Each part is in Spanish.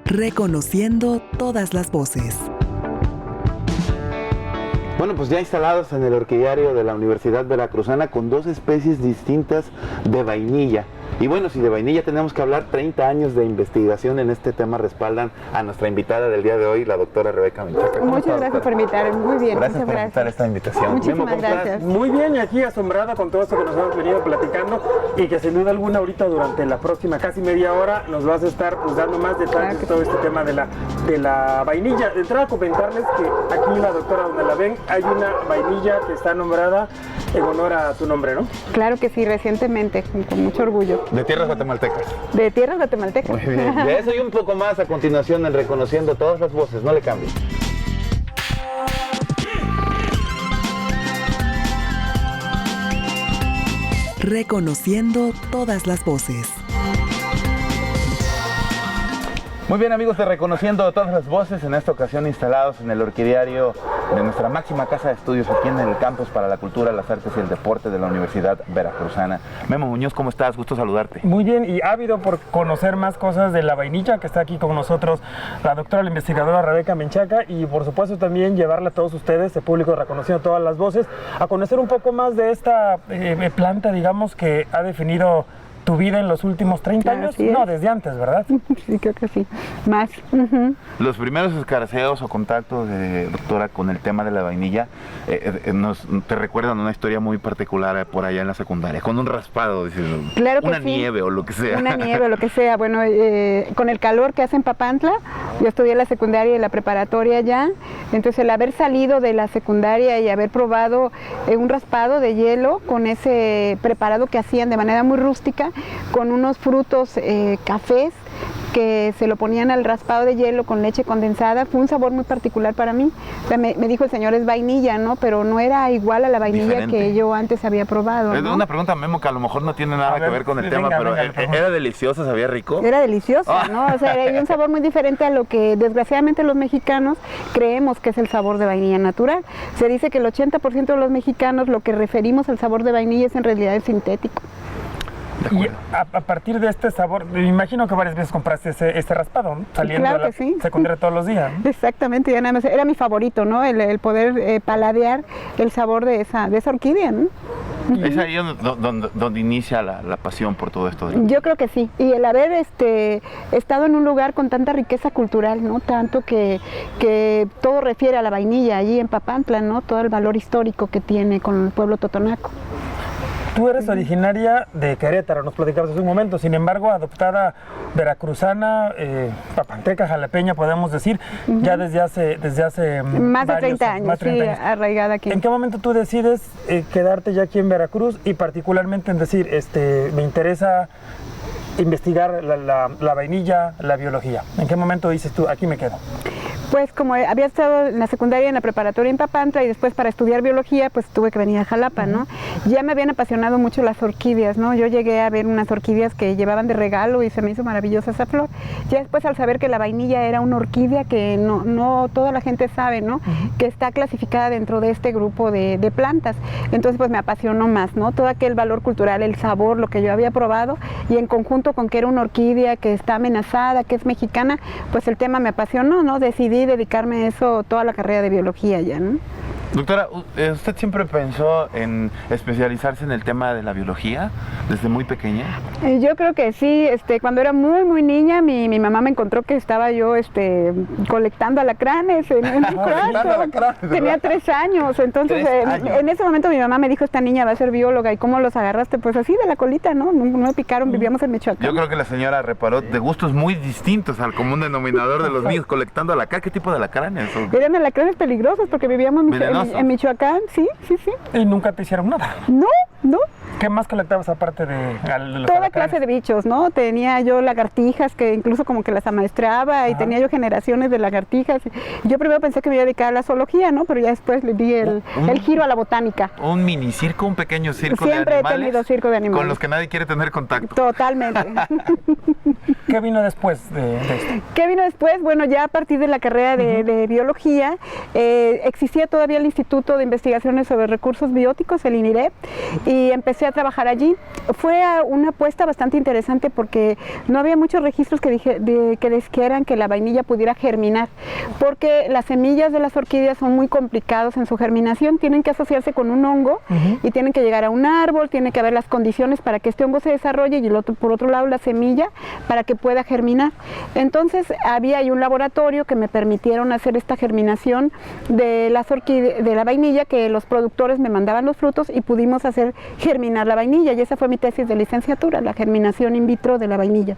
Reconociendo todas las voces. Bueno, pues ya instalados en el orquidiario de la Universidad Veracruzana con 2 especies distintas de vainilla. Y bueno, si de vainilla tenemos que hablar, 30 años de investigación en este tema respaldan a nuestra invitada del día de hoy, la doctora Rebeca Menchaca. Muchas gracias por invitarme, muy bien. Gracias por aceptar esta invitación. Muchísimas gracias. Muy bien, y aquí asombrada con todo esto que nos hemos venido platicando y que sin duda alguna ahorita durante la próxima casi media hora nos vas a estar pues, dando más detalles de todo este tema de la vainilla. De entrada comentarles que aquí la doctora donde la ven hay una vainilla que está nombrada en honor a tu nombre, ¿no? Claro que sí, recientemente, con mucho orgullo. De tierras guatemaltecas. De tierras guatemaltecas. Muy bien. De eso y un poco más a continuación en Reconociendo Todas las Voces. No le cambie. Reconociendo todas las voces. Muy bien, amigos de Reconociendo Todas las Voces, en esta ocasión instalados en el orquidiario de nuestra máxima casa de estudios aquí en el Campus para la Cultura, las Artes y el Deporte de la Universidad Veracruzana. Memo Muñoz, ¿cómo estás? Gusto saludarte. Muy bien, y ávido por conocer más cosas de la vainilla, que está aquí con nosotros la doctora, la investigadora Rebeca Menchaca, y por supuesto también llevarle a todos ustedes, el público de Reconociendo Todas las Voces, a conocer un poco más de esta planta, digamos, que ha definido tu vida en los últimos 30 años. No, desde antes, ¿verdad? Sí, creo que sí. Más. Los primeros escarceos o contactos, doctora, con el tema de la vainilla, te recuerdan una historia muy particular por allá en la secundaria, con un raspado, dices, claro que una sí. Nieve o lo que sea. Una nieve o lo que sea. Bueno, con el calor que hace en Papantla, yo estudié la secundaria y la preparatoria ya, entonces el haber salido de la secundaria y haber probado un raspado de hielo con ese preparado que hacían de manera muy rústica, con unos frutos cafés que se lo ponían al raspado de hielo con leche condensada, fue un sabor muy particular para mí. O sea, me dijo el señor, es vainilla, ¿no? Pero no era igual a la vainilla diferente que yo antes había probado, ¿no? Una pregunta, Memo, que a lo mejor no tiene nada que ver con el tema, pero ¿era delicioso, sabía rico? Era delicioso, ¿no? O sea, era un sabor muy diferente a lo que desgraciadamente los mexicanos creemos que es el sabor de vainilla natural. Se dice que el 80% de los mexicanos lo que referimos al sabor de vainilla es en realidad el sintético. Y a partir de este sabor, me imagino que varias veces compraste este raspado, ¿no? Saliendo claro de la secundaria todos los días, ¿no? Exactamente, ya nada más, era mi favorito, ¿no? El poder paladear el sabor de esa orquídea, ¿no? ¿Es ahí donde inicia la pasión por todo esto? Yo creo que sí, y el haber estado en un lugar con tanta riqueza cultural, ¿no? Tanto que todo refiere a la vainilla allí en Papantla, ¿no? Todo el valor histórico que tiene con el pueblo totonaco. Tú eres originaria de Querétaro, nos platicabas hace un momento, sin embargo, adoptada veracruzana, papanteca, jalapeña, podemos decir, ya desde hace más de 30 años, más de 30 años. Arraigada aquí. ¿En qué momento tú decides quedarte ya aquí en Veracruz y particularmente en decir, me interesa investigar la vainilla, la biología? ¿En qué momento dices tú, aquí me quedo? Pues como había estado en la secundaria, en la preparatoria en Papantla y después para estudiar biología, pues tuve que venir a Jalapa, ¿no? Ya me habían apasionado mucho las orquídeas, ¿no? Yo llegué a ver unas orquídeas que llevaban de regalo y se me hizo maravillosa esa flor. Ya después al saber que la vainilla era una orquídea que no toda la gente sabe, ¿no? Que está clasificada dentro de este grupo de plantas. Entonces pues me apasionó más, ¿no? Todo aquel valor cultural, el sabor, lo que yo había probado y en conjunto con que era una orquídea que está amenazada, que es mexicana, pues el tema me apasionó, ¿no? Decidí dedicarme a eso toda la carrera de biología ya, ¿no? Doctora, ¿usted siempre pensó en especializarse en el tema de la biología desde muy pequeña? Yo creo que sí. Cuando era muy niña, mi mamá me encontró que estaba yo colectando alacranes en mi cuarto. Tenía 3 años. Entonces, en ese momento mi mamá me dijo, esta niña va a ser bióloga. ¿Y cómo los agarraste? Pues así, de la colita, ¿no? No me picaron, vivíamos en Michoacán. Yo creo que la señora reparó de gustos muy distintos al común denominador de los niños colectando alacranes. ¿Qué tipo de alacranes? Eran alacranes peligrosos porque vivíamos en Michoacán, sí. ¿Y nunca te hicieron nada? No. ¿Qué más colectabas aparte de los toda alacranes? clase de bichos, ¿no? Tenía yo lagartijas que incluso como que las amaestraba y tenía yo generaciones de lagartijas. Yo primero pensé que me iba a dedicar a la zoología, ¿no? Pero ya después le di el giro a la botánica. Un minicirco, un pequeño circo de animales. Siempre he tenido circo de animales. Con los que nadie quiere tener contacto. Totalmente. ¿Qué vino después de esto? ¿Qué vino después? Bueno, ya a partir de la carrera de biología, existía todavía el Instituto de Investigaciones sobre Recursos Bióticos, el INIREP, y empecé a trabajar allí. Fue una apuesta bastante interesante porque no había muchos registros que dijeran que la vainilla pudiera germinar, porque las semillas de las orquídeas son muy complicados en su germinación, tienen que asociarse con un hongo y tienen que llegar a un árbol, tiene que haber las condiciones para que este hongo se desarrolle y por otro lado la semilla para que pueda germinar. Entonces había ahí un laboratorio que me permitieron hacer esta germinación de las orquídeas, de la vainilla, que los productores me mandaban los frutos y pudimos hacer germinar la vainilla, y esa fue mi tesis de licenciatura, la germinación in vitro de la vainilla.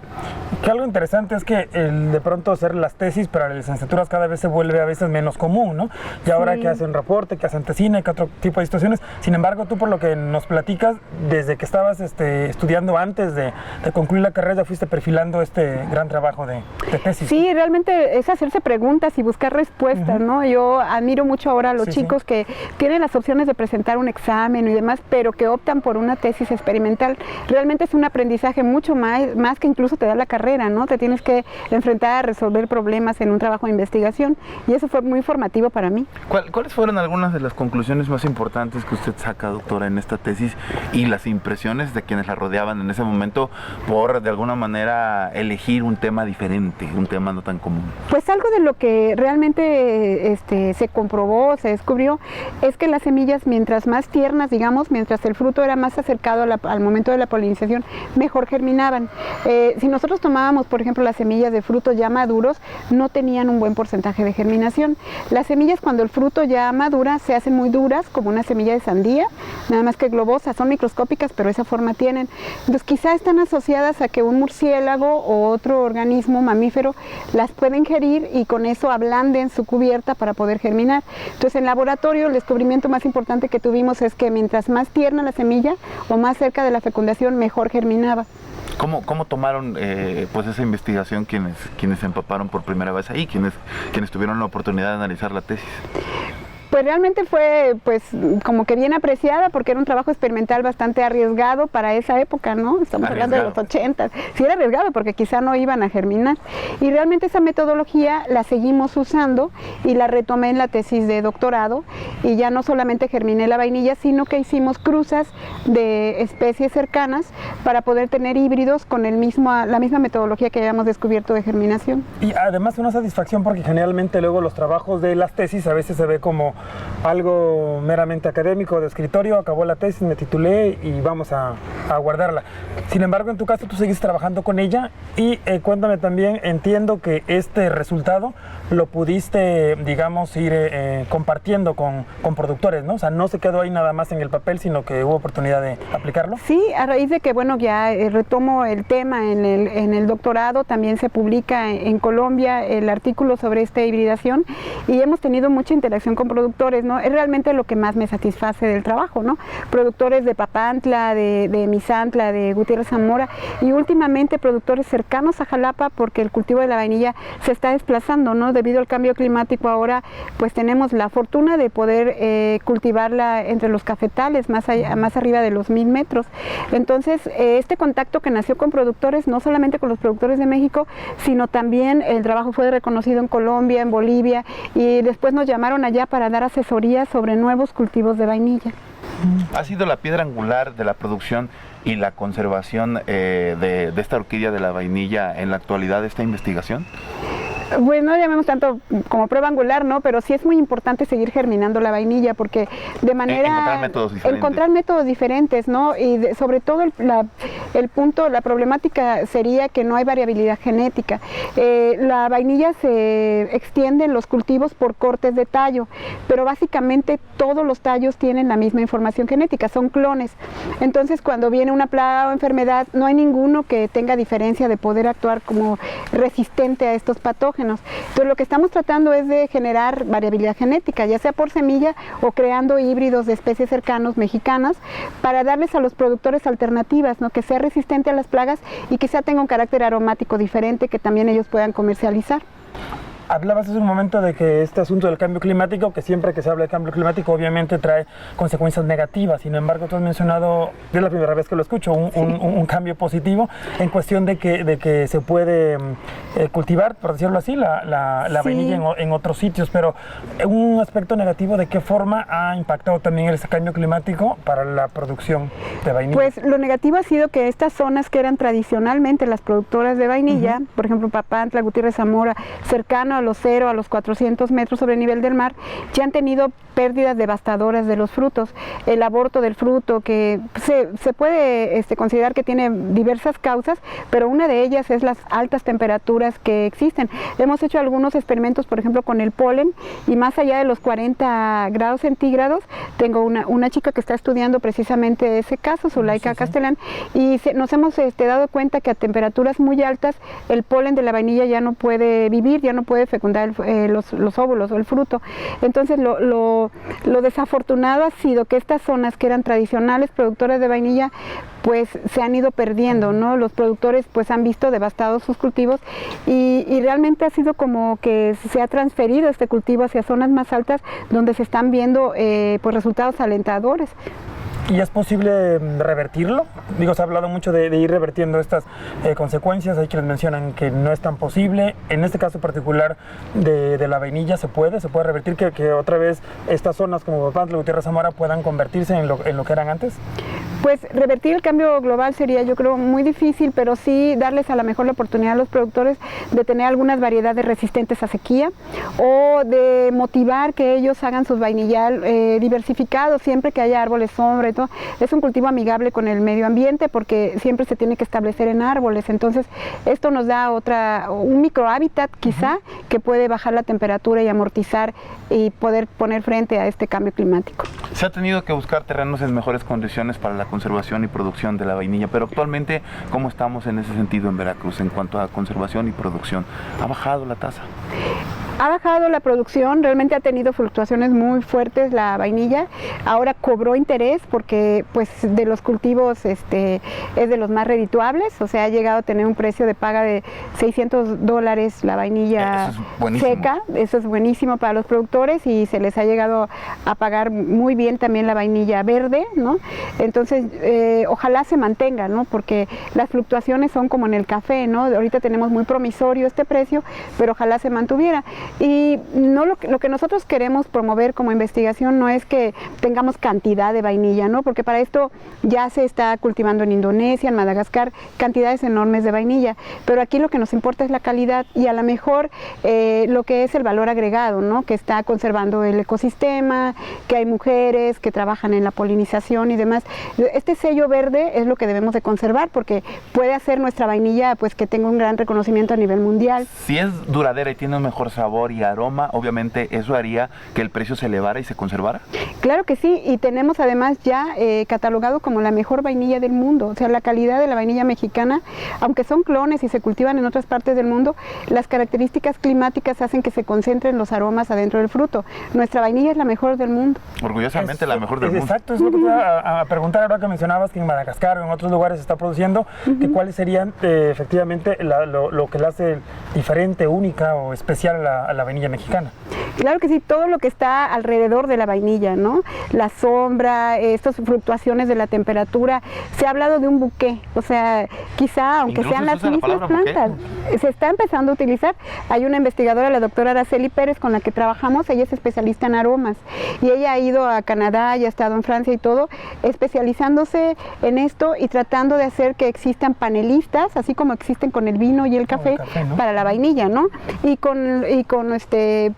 Que algo interesante es que de pronto hacer las tesis para las licenciaturas cada vez se vuelve a veces menos común, ¿no? Y ahora que hacen reporte, que hacen tesina, que otro tipo de situaciones. Sin embargo, tú, por lo que nos platicas, desde que estabas estudiando antes de concluir la carrera, ya fuiste perfilando este gran trabajo de tesis. Sí, realmente es hacerse preguntas y buscar respuestas, ¿no? Yo admiro mucho ahora a los chicos que tienen las opciones de presentar un examen y demás, pero que optan por una tesis experimental. Realmente es un aprendizaje mucho más que incluso te da la carrera, ¿no? Te tienes que enfrentar a resolver problemas en un trabajo de investigación, y eso fue muy formativo para mí. ¿Cuáles fueron algunas de las conclusiones más importantes que usted saca, doctora, en esta tesis, y las impresiones de quienes la rodeaban en ese momento por, de alguna manera, elegir un tema diferente, un tema no tan común? Pues algo de lo que realmente se comprobó, se descubrió, es que las semillas, mientras más tiernas, digamos, mientras el fruto era más acercado al momento de la polinización, mejor germinaban. Si nosotros tomábamos, por ejemplo, las semillas de frutos ya maduros, no tenían un buen porcentaje de germinación. Las semillas, cuando el fruto ya madura, se hacen muy duras, como una semilla de sandía, nada más que globosas, son microscópicas, pero esa forma tienen. Entonces quizá están asociadas a que un murciélago o otro organismo mamífero las puede ingerir y con eso ablanden su cubierta para poder germinar. Entonces en laboratorio el descubrimiento más importante que tuvimos es que mientras más tierna la semilla o más cerca de la fecundación, mejor germinaba. ¿Cómo tomaron pues esa investigación quienes se empaparon por primera vez ahí, quienes tuvieron la oportunidad de analizar la tesis? Pues realmente fue pues como que bien apreciada, porque era un trabajo experimental bastante arriesgado para esa época, ¿no? Estamos hablando de los 80. Sí era arriesgado porque quizá no iban a germinar. Y realmente esa metodología la seguimos usando y la retomé en la tesis de doctorado, y ya no solamente germiné la vainilla, sino que hicimos cruzas de especies cercanas para poder tener híbridos con la misma metodología que habíamos descubierto de germinación. Y además una satisfacción, porque generalmente luego los trabajos de las tesis a veces se ve como algo meramente académico, de escritorio, acabó la tesis, me titulé y vamos a guardarla. Sin embargo, en tu caso tú seguiste trabajando con ella, y cuéntame también, entiendo que este resultado lo pudiste, digamos, ir compartiendo con productores, ¿no? O sea, no se quedó ahí nada más en el papel, sino que hubo oportunidad de aplicarlo. Sí, a raíz de que, bueno, ya retomo el tema en el doctorado, también se publica en Colombia el artículo sobre esta hibridación, y hemos tenido mucha interacción con productores, ¿no? Es realmente lo que más me satisface del trabajo, ¿no? Productores de Papantla, de Misantla, de Gutiérrez Zamora, y últimamente productores cercanos a Jalapa, porque el cultivo de la vainilla se está desplazando, ¿no? Debido al cambio climático ahora, pues tenemos la fortuna de poder cultivarla entre los cafetales, más arriba de los 1000 metros. Entonces, este contacto que nació con productores, no solamente con los productores de México, sino también el trabajo fue reconocido en Colombia, en Bolivia, y después nos llamaron allá para dar asesoría sobre nuevos cultivos de vainilla. ¿Ha sido la piedra angular de la producción y la conservación de esta orquídea de la vainilla en la actualidad de esta investigación? Pues no llamemos tanto como prueba angular, ¿no? Pero sí es muy importante seguir germinando la vainilla, porque de manera... Encontrar métodos diferentes, ¿no? Y sobre todo el punto, la problemática sería que no hay variabilidad genética. La vainilla se extiende en los cultivos por cortes de tallo, pero básicamente todos los tallos tienen la misma información genética, son clones. Entonces, cuando viene una plaga o enfermedad, no hay ninguno que tenga diferencia de poder actuar como resistente a estos patógenos. Entonces, lo que estamos tratando es de generar variabilidad genética, ya sea por semilla o creando híbridos de especies cercanos mexicanas, para darles a los productores alternativas, ¿no? Que sea resistente a las plagas y quizá tenga un carácter aromático diferente que también ellos puedan comercializar. Hablabas hace un momento de que este asunto del cambio climático, que siempre que se habla de cambio climático obviamente trae consecuencias negativas, sin embargo tú has mencionado, es la primera vez que lo escucho, un cambio positivo en cuestión de que se puede cultivar, por decirlo así, la vainilla en otros sitios, pero un aspecto negativo, ¿de qué forma ha impactado también ese cambio climático para la producción de vainilla? Pues lo negativo ha sido que estas zonas que eran tradicionalmente las productoras de vainilla, por ejemplo Papantla, Gutiérrez Zamora, cercano a los 0 a los 400 metros sobre el nivel del mar, ya han tenido pérdidas devastadoras de los frutos. El aborto del fruto, que se puede considerar que tiene diversas causas, pero una de ellas es las altas temperaturas que existen. Hemos hecho algunos experimentos, por ejemplo, con el polen, y más allá de los 40 grados centígrados, tengo una chica que está estudiando precisamente ese caso, Zulaika Castellán, y nos hemos dado cuenta que a temperaturas muy altas el polen de la vainilla ya no puede vivir, ya no puede fecundar los óvulos o el fruto. Entonces lo desafortunado ha sido que estas zonas que eran tradicionales productoras de vainilla pues se han ido perdiendo, ¿no? Los productores pues han visto devastados sus cultivos y realmente ha sido como que se ha transferido este cultivo hacia zonas más altas donde se están viendo pues resultados alentadores. ¿Y es posible revertirlo? Digo, se ha hablado mucho de ir revertiendo estas consecuencias. Hay quienes mencionan que no es tan posible. En este caso particular de la vainilla, ¿se puede revertir que otra vez estas zonas como Papantla, Gutiérrez Zamora puedan convertirse en lo que eran antes? Pues revertir el cambio global sería, yo creo, muy difícil, pero sí darles a la mejor la oportunidad a los productores de tener algunas variedades resistentes a sequía o de motivar que ellos hagan sus vainillal diversificados siempre que haya árboles sombra y todo. Es un cultivo amigable con el medio ambiente porque siempre se tiene que establecer en árboles, entonces esto nos da un microhábitat quizá que puede bajar la temperatura y amortizar y poder poner frente a este cambio climático. Se ha tenido que buscar terrenos en mejores condiciones para la conservación y producción de la vainilla, pero actualmente, ¿cómo estamos en ese sentido en Veracruz en cuanto a conservación y producción? ¿Ha bajado la tasa? Ha bajado la producción, realmente ha tenido fluctuaciones muy fuertes la vainilla, ahora cobró interés porque pues de los cultivos es de los más redituables, o sea, ha llegado a tener un precio de paga de $600 la vainilla seca, eso es buenísimo para los productores y se les ha llegado a pagar muy bien también la vainilla verde, ¿no? Entonces, ojalá se mantenga, ¿no? Porque las fluctuaciones son como en el café, ¿no? Ahorita tenemos muy promisorio este precio, pero ojalá se mantuviera. Y no lo que nosotros queremos promover como investigación no es que tengamos cantidad de vainilla, ¿no? Porque para esto ya se está cultivando en Indonesia, en Madagascar, cantidades enormes de vainilla, pero aquí lo que nos importa es la calidad y a lo mejor lo que es el valor agregado, ¿no? Que está conservando el ecosistema, que hay mujeres que trabajan en la polinización y demás. Este sello verde es lo que debemos de conservar porque puede hacer nuestra vainilla pues que tenga un gran reconocimiento a nivel mundial. Si es duradera y tiene un mejor sabor y aroma, obviamente eso haría que el precio se elevara y se conservara. Claro que sí, y tenemos además ya catalogado como la mejor vainilla del mundo, o sea, la calidad de la vainilla mexicana, aunque son clones y se cultivan en otras partes del mundo, las características climáticas hacen que se concentren los aromas adentro del fruto. Nuestra vainilla es la mejor del mundo. Orgullosamente la mejor del mundo. Exacto, es lo que te iba a preguntar ahora que mencionabas que en Madagascar o en otros lugares se está produciendo, que cuáles serían efectivamente lo que la hace diferente, única o especial a la vainilla mexicana. Claro que sí, todo lo que está alrededor de la vainilla, ¿no? La sombra, estas fluctuaciones de la temperatura. Se ha hablado de un buqué, o sea, quizá, aunque incluso sean las mismas plantas, se está empezando a utilizar. Hay una investigadora, la doctora Araceli Pérez, con la que trabajamos, ella es especialista en aromas, y ella ha ido a Canadá y ha estado en Francia y todo, especializándose en esto y tratando de hacer que existan panelistas, así como existen con el vino y el café, ¿no? Para la vainilla, ¿no? Y con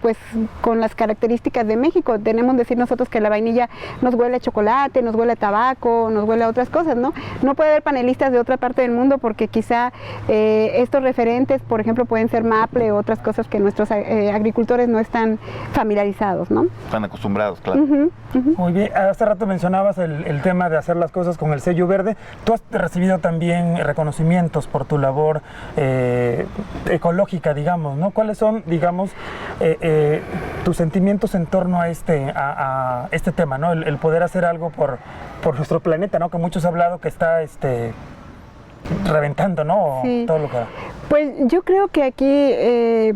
pues con las características de México. Tenemos que decir nosotros que la vainilla nos huele a chocolate, nos huele a tabaco, nos huele a otras cosas, ¿no? No puede haber panelistas de otra parte del mundo porque quizá estos referentes, por ejemplo, pueden ser maple o otras cosas que nuestros agricultores no están familiarizados, ¿no? Están acostumbrados, claro. Muy bien, hace rato mencionabas el tema de hacer las cosas con el sello verde. Tú has recibido también reconocimientos por tu labor ecológica, digamos, ¿no? ¿Cuáles son, digamos, tus sentimientos en torno a este tema, ¿no? El poder hacer algo por nuestro planeta, ¿no? Que muchos han hablado que está reventando, ¿no? Sí. Todo lo que... Pues yo creo que aquí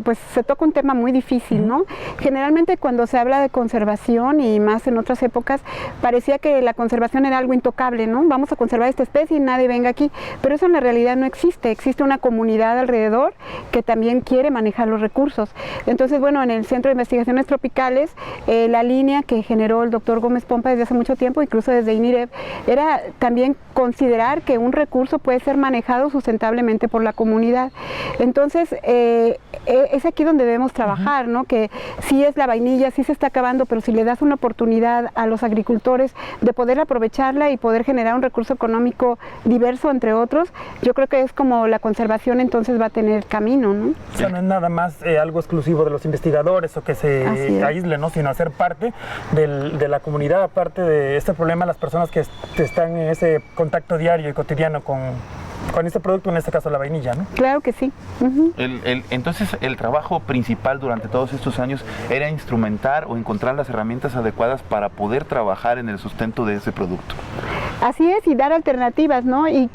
pues se toca un tema muy difícil, ¿no? Generalmente cuando se habla de conservación y más en otras épocas, parecía que la conservación era algo intocable, ¿no? Vamos a conservar esta especie y nadie venga aquí, pero eso en la realidad no existe. Existe una comunidad alrededor que también quiere manejar los recursos. Entonces, bueno, en el Centro de Investigaciones Tropicales, la línea que generó el doctor Gómez Pompa desde hace mucho tiempo, incluso desde INIREV, era también considerar que un recurso puede ser manejado sustentablemente por la comunidad. Entonces, es aquí donde debemos trabajar, ¿no? Que sí es la vainilla, sí se está acabando, pero si le das una oportunidad a los agricultores de poder aprovecharla y poder generar un recurso económico diverso, entre otros, yo creo que es como la conservación entonces va a tener camino, ¿no? O sea, no es nada más algo exclusivo de los investigadores o que se aísle, ¿no? Sino hacer parte de la comunidad, aparte de este problema, las personas que están en ese contacto diario y cotidiano con este producto, en este caso la vainilla, ¿no? Claro que sí. Entonces, el trabajo principal durante todos estos años era instrumentar o encontrar las herramientas adecuadas para poder trabajar en el sustento de ese producto. Así es, y dar alternativas, ¿no? Y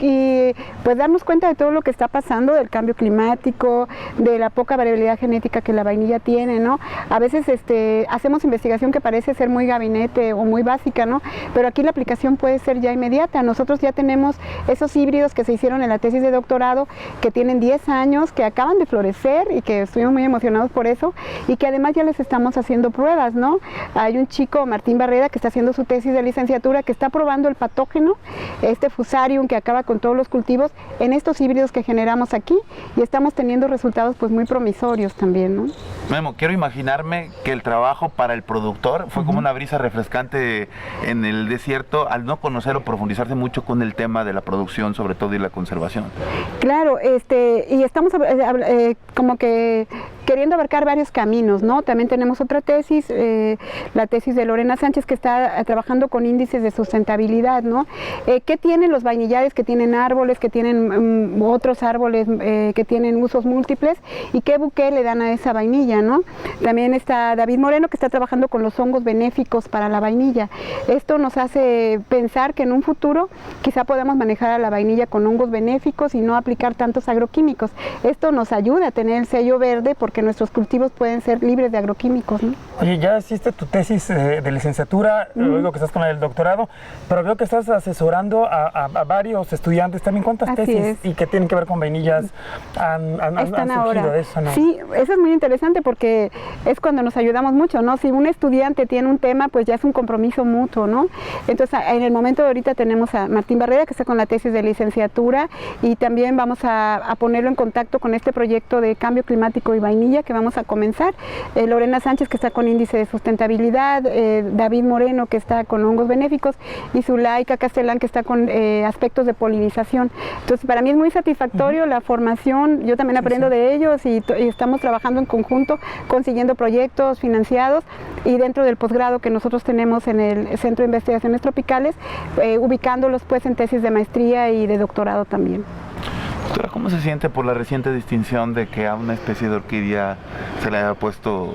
pues darnos cuenta de todo lo que está pasando, del cambio climático, de la poca variabilidad genética que la vainilla tiene, ¿no? A veces hacemos investigación que parece ser muy gabinete o muy básica, ¿no? Pero aquí la aplicación puede ser ya inmediata. Nosotros ya tenemos esos híbridos que se hicieron en la tesis de doctorado, que tienen 10 años, que acaban de florecer y que estuvimos muy emocionados por eso, y que además ya les estamos haciendo pruebas, ¿no? Hay un chico, Martín Barreda, que está haciendo su tesis de licenciatura, que está probando el patógeno, este Fusarium que acaba con todos los cultivos, en estos híbridos que generamos aquí, y estamos teniendo resultados pues muy promisorios también, ¿no? Memo, quiero imaginarme que el trabajo para el productor fue como una brisa refrescante en el desierto, al no conocer o profundizarse mucho con el tema de la producción, sobre todo, y la conservación. Claro, y estamos como que queriendo abarcar varios caminos, ¿no? También tenemos otra tesis, la tesis de Lorena Sánchez, que está trabajando con índices de sustentabilidad, ¿no? ¿Qué tienen los vainillares que tienen árboles, que tienen otros árboles que tienen usos múltiples, y qué buque le dan a esa vainilla, ¿no? También está David Moreno, que está trabajando con los hongos benéficos para la vainilla. Esto nos hace pensar que en un futuro quizá podamos manejar a la vainilla con hongos benéficos y no aplicar tantos agroquímicos. Esto nos ayuda a tener el sello verde porque nuestros cultivos pueden ser libres de agroquímicos, ¿no? Oye, ya hiciste tu tesis de licenciatura, luego que estás con el doctorado, pero veo que estás asesorando a varios estudiantes también. ¿Cuántas Así tesis es. y que tienen que ver con vainillas han surgido ahora de eso, ¿no? Sí, eso es muy interesante porque es cuando nos ayudamos mucho, ¿no? Si un estudiante tiene un tema, pues ya es un compromiso mutuo, ¿no? Entonces, en el momento de ahorita tenemos a Martín Barrera, que está con la tesis de licenciatura, y también vamos a ponerlo en contacto con este proyecto de cambio climático y vainilla que vamos a comenzar. Lorena Sánchez, que está con índice de sustentabilidad, David Moreno, que está con hongos benéficos, y Zulaika Castellán, que está con aspectos de polinización. Entonces, para mí es muy satisfactorio la formación, yo también aprendo de ellos, y estamos trabajando en conjunto, consiguiendo proyectos financiados, y dentro del posgrado que nosotros tenemos en el Centro de Investigaciones Tropicales, ubicándolos pues en tesis de maestría y de doctorado también. Doctora, ¿cómo se siente por la reciente distinción de que a una especie de orquídea se le haya puesto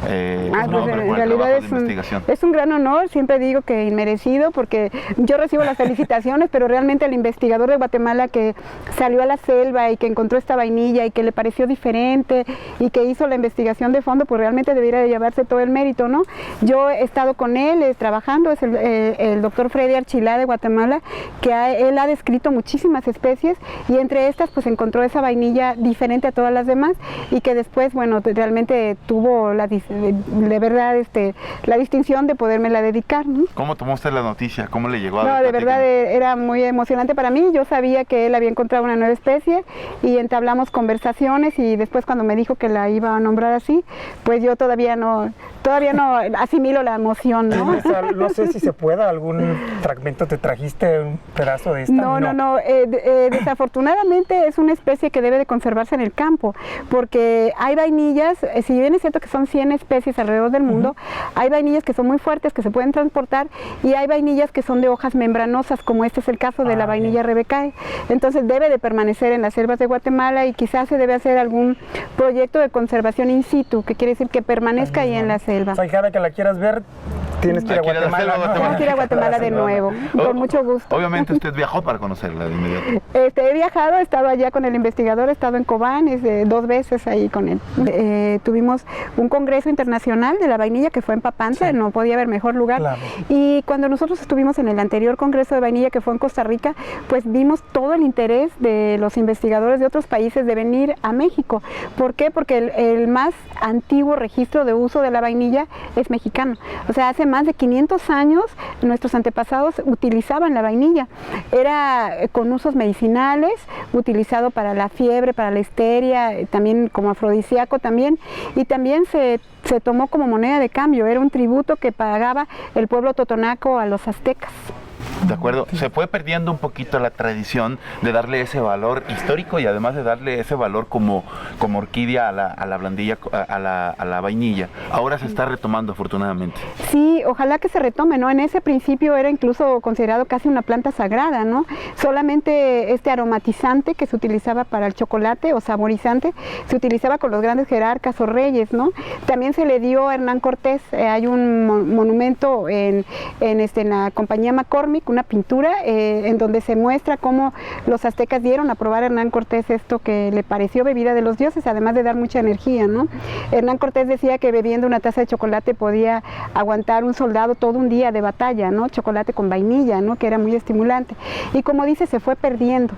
nombre por el trabajo de investigación? Es un gran honor, siempre digo que inmerecido, porque yo recibo las felicitaciones, pero realmente el investigador de Guatemala que salió a la selva y que encontró esta vainilla y que le pareció diferente y que hizo la investigación de fondo, pues realmente debería de llevarse todo el mérito, ¿no? Yo he estado con él trabajando, es el doctor Freddy Archilá de Guatemala, que él ha descrito muchísimas especies, y entre estas pues encontró esa vainilla diferente a todas las demás, y que después, bueno, realmente tuvo de verdad la distinción de podérmela dedicar, ¿no? ¿Cómo tomó usted la noticia? ¿Cómo le llegó a No, de verdad era muy emocionante para mí. Yo sabía que él había encontrado una nueva especie y entablamos conversaciones, y después cuando me dijo que la iba a nombrar así, pues yo todavía no asimilo la emoción, ¿no? No sé si se pueda, algún fragmento te trajiste, un pedazo de esta. No. Desafortunadamente es una especie que debe de conservarse en el campo, porque hay vainillas, si bien es cierto que son 100 especies alrededor del mundo, hay vainillas que son muy fuertes, que se pueden transportar, y hay vainillas que son de hojas membranosas, como este es el caso de la vainilla rebecae. Entonces debe de permanecer en las selvas de Guatemala, y quizás se debe hacer algún proyecto de conservación in situ, que quiere decir que permanezca ahí en la selva. O sea, cada que la quieras ver, Tienes que ir a Aquí a la Guatemala, selva, ¿no? Tengo que ir a Guatemala de nuevo, con mucho gusto. Obviamente usted viajó para conocerla de inmediato. He viajado, he estado allá con el investigador, he estado en Cobán, 2 veces ahí con él. Tuvimos un congreso internacional de la vainilla que fue en Papantla, no podía haber mejor lugar. Claro. Y cuando nosotros estuvimos en el anterior congreso de vainilla que fue en Costa Rica, pues vimos todo el interés de los investigadores de otros países de venir a México. ¿Por qué? Porque el más antiguo registro de uso de la vainilla es mexicano. O sea, hace más de 500 años nuestros antepasados utilizaban la vainilla. Era con usos medicinales, utilizado para la fiebre, para la histeria, también como afrodisíaco también, y también se tomó como moneda de cambio, era un tributo que pagaba el pueblo totonaco a los aztecas. ¿De acuerdo? Se fue perdiendo un poquito la tradición de darle ese valor histórico y además de darle ese valor como orquídea a la blandilla, a la vainilla. Ahora se está retomando afortunadamente. Sí, ojalá que se retome, ¿no? En ese principio era incluso considerado casi una planta sagrada, ¿no? Solamente este aromatizante que se utilizaba para el chocolate o saborizante se utilizaba con los grandes jerarcas o reyes, ¿no? También se le dio a Hernán Cortés, hay un monumento en la compañía McCormick, una pintura en donde se muestra cómo los aztecas dieron a probar a Hernán Cortés esto que le pareció bebida de los dioses, además de dar mucha energía, ¿no? Hernán Cortés decía que bebiendo una taza de chocolate podía aguantar un soldado todo un día de batalla, ¿no? Chocolate con vainilla, ¿no? Que era muy estimulante. Y como dice, se fue perdiendo,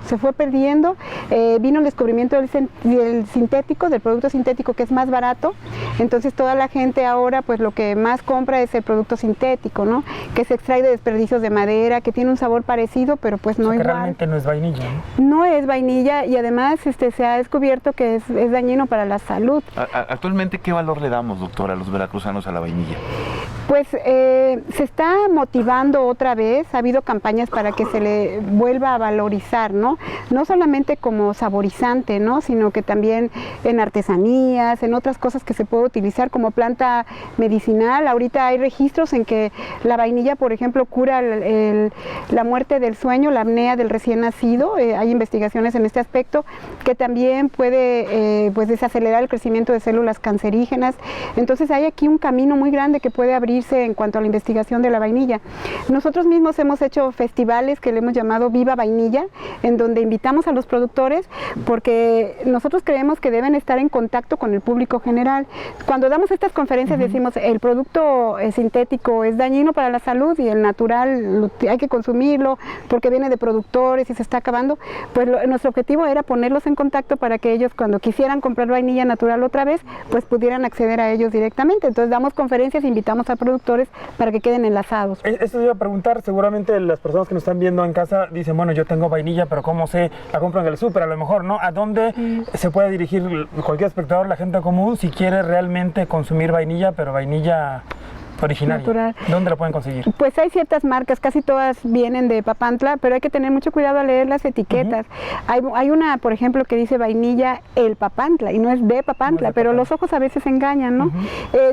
vino el descubrimiento del sintético, del producto sintético que es más barato, entonces toda la gente ahora pues lo que más compra es el producto sintético, ¿no? Que se extrae de desperdicios de madera, que tiene un sabor parecido, pero pues no que igual. Realmente no es vainilla, ¿no? No es vainilla y además se ha descubierto que es dañino para la salud. Actualmente, ¿qué valor le damos, doctora, a los veracruzanos a la vainilla? Pues se está motivando otra vez, ha habido campañas para que se le vuelva a valorizar, ¿no? No solamente como saborizante, ¿no? Sino que también en artesanías, en otras cosas que se puede utilizar como planta medicinal. Ahorita hay registros en que la vainilla, por ejemplo, cura la muerte del sueño, la apnea del recién nacido. Hay investigaciones en este aspecto que también puede pues desacelerar el crecimiento de células cancerígenas. Entonces hay aquí un camino muy grande que puede abrirse en cuanto a la investigación de la vainilla. Nosotros mismos hemos hecho festivales que le hemos llamado Viva Vainilla, en donde invitamos a los productores porque nosotros creemos que deben estar en contacto con el público general. Cuando damos estas conferencias decimos el producto sintético es dañino para la salud y el natural hay que consumirlo porque viene de productores y se está acabando. Pues nuestro objetivo era ponerlos en contacto para que ellos cuando quisieran comprar vainilla natural otra vez, pues pudieran acceder a ellos directamente. Entonces damos conferencias, invitamos a productores para que queden enlazados. Esto te iba a preguntar, seguramente las personas que nos están viendo en casa dicen, bueno, yo tengo vainilla, pero ¿cómo sé? La compro en el súper, a lo mejor, ¿no? ¿A dónde se puede dirigir cualquier espectador, la gente común, si quiere realmente consumir vainilla, pero vainilla originaria? Natural. ¿Dónde la pueden conseguir? Pues hay ciertas marcas, casi todas vienen de Papantla, pero hay que tener mucho cuidado al leer las etiquetas. Hay una, por ejemplo, que dice vainilla el Papantla y no es de Papantla, No es de pero Papantla. los ojos a veces engañan, ¿no?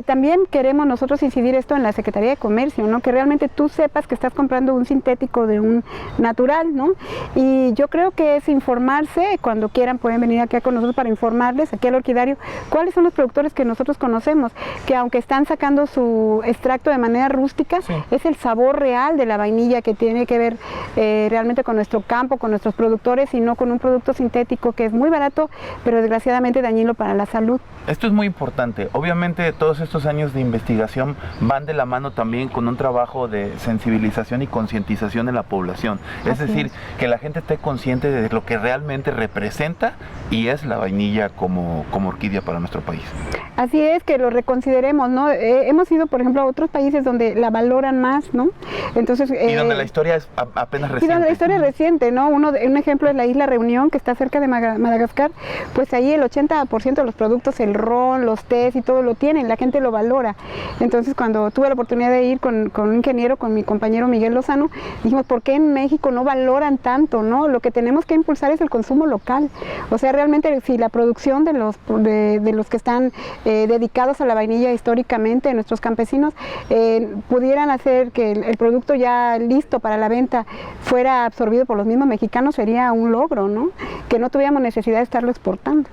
También queremos nosotros incidir esto en la Secretaría de Comercio, ¿no? Que realmente tú sepas que estás comprando un sintético de un natural, ¿no? Y yo creo que es informarse, cuando quieran pueden venir aquí con nosotros para informarles, aquí al Orquidario, cuáles son los productores que nosotros conocemos, que aunque están sacando su extracto de manera rústica, es el sabor real de la vainilla que tiene que ver realmente con nuestro campo, con nuestros productores y no con un producto sintético que es muy barato, pero desgraciadamente dañino para la salud. Esto es muy importante. Obviamente todos estos años de investigación van de la mano también con un trabajo de sensibilización y concientización en la población. Es decir, que la gente esté consciente de lo que realmente representa y es la vainilla como orquídea para nuestro país. Así es, que lo reconsideremos, ¿no? Hemos ido, por ejemplo, a otros países donde la valoran más, ¿no? Entonces, y donde la historia es apenas reciente. Y donde la historia es reciente, ¿no? Un ejemplo es la isla Reunión, que está cerca de Madagascar, pues ahí el 80% de los productos, el ron, los tés y todo lo tienen, la gente lo valora. Entonces, cuando tuve la oportunidad de ir con un ingeniero, con mi compañero Miguel Lozano, dijimos, ¿por qué en México no valoran tanto, no? Lo que tenemos que impulsar es el consumo local. O sea, realmente, si la producción de los que están dedicados a la vainilla históricamente, nuestros campesinos, pudieran hacer que el producto ya listo para la venta fuera absorbido por los mismos mexicanos, sería un logro, ¿no? Que no tuviéramos necesidad de estarlo exportando.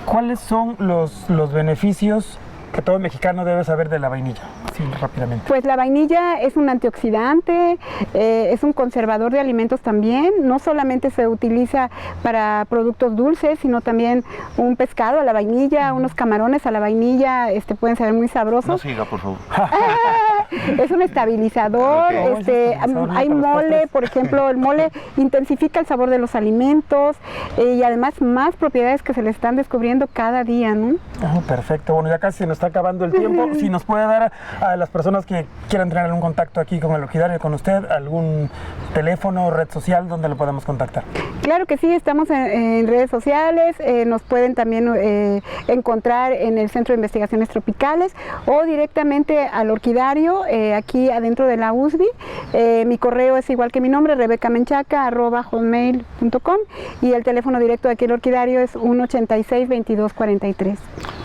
¿Cuáles son los beneficios que todo mexicano debe saber de la vainilla? Sí, rápidamente. Pues la vainilla es un antioxidante, es un conservador de alimentos también. No solamente se utiliza para productos dulces, sino también un pescado a la vainilla, unos camarones a la vainilla, pueden ser muy sabrosos. No siga, por favor. Es un estabilizador, Ok. hay mole, por ejemplo, el mole intensifica el sabor de los alimentos y además más propiedades que se le están descubriendo cada día, ¿no? Perfecto, bueno, ya casi se nos está acabando el tiempo. Si nos puede dar a las personas que quieran tener algún contacto aquí con el orquidario, con usted, algún teléfono o red social donde lo podemos contactar. Claro que sí, estamos en redes sociales, nos pueden también encontrar en el Centro de Investigaciones Tropicales o directamente al orquidario, aquí adentro de la USB. Mi correo es igual que mi nombre, rebecamenchaca@hotmail.com, y el teléfono directo de aquí al orquidario es 186-2243.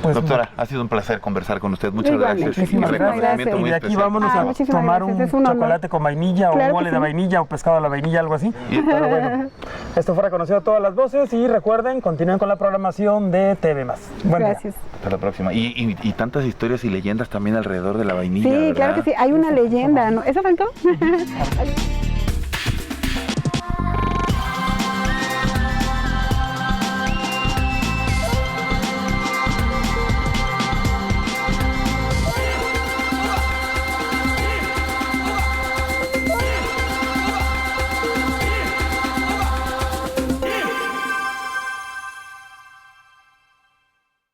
Pues, Doctora, ha sido un placer conversar con usted. Muchas Igualmente. gracias. Muchísimas Un gracias. reconocimiento Y muy Y de aquí especial. vámonos a muchísimas tomar gracias, un es un honor. chocolate con vainilla Claro o que mole de sí. vainilla o pescado a la vainilla, algo así. Pero bueno, esto fue Reconociendo Todas las Voces y recuerden, continúen con la programación de TV+. Buen día. Gracias. Hasta la próxima. Y tantas historias y leyendas también alrededor de la vainilla. Sí, ¿verdad? claro que sí, hay una leyenda, ¿no? ¿Eso faltó?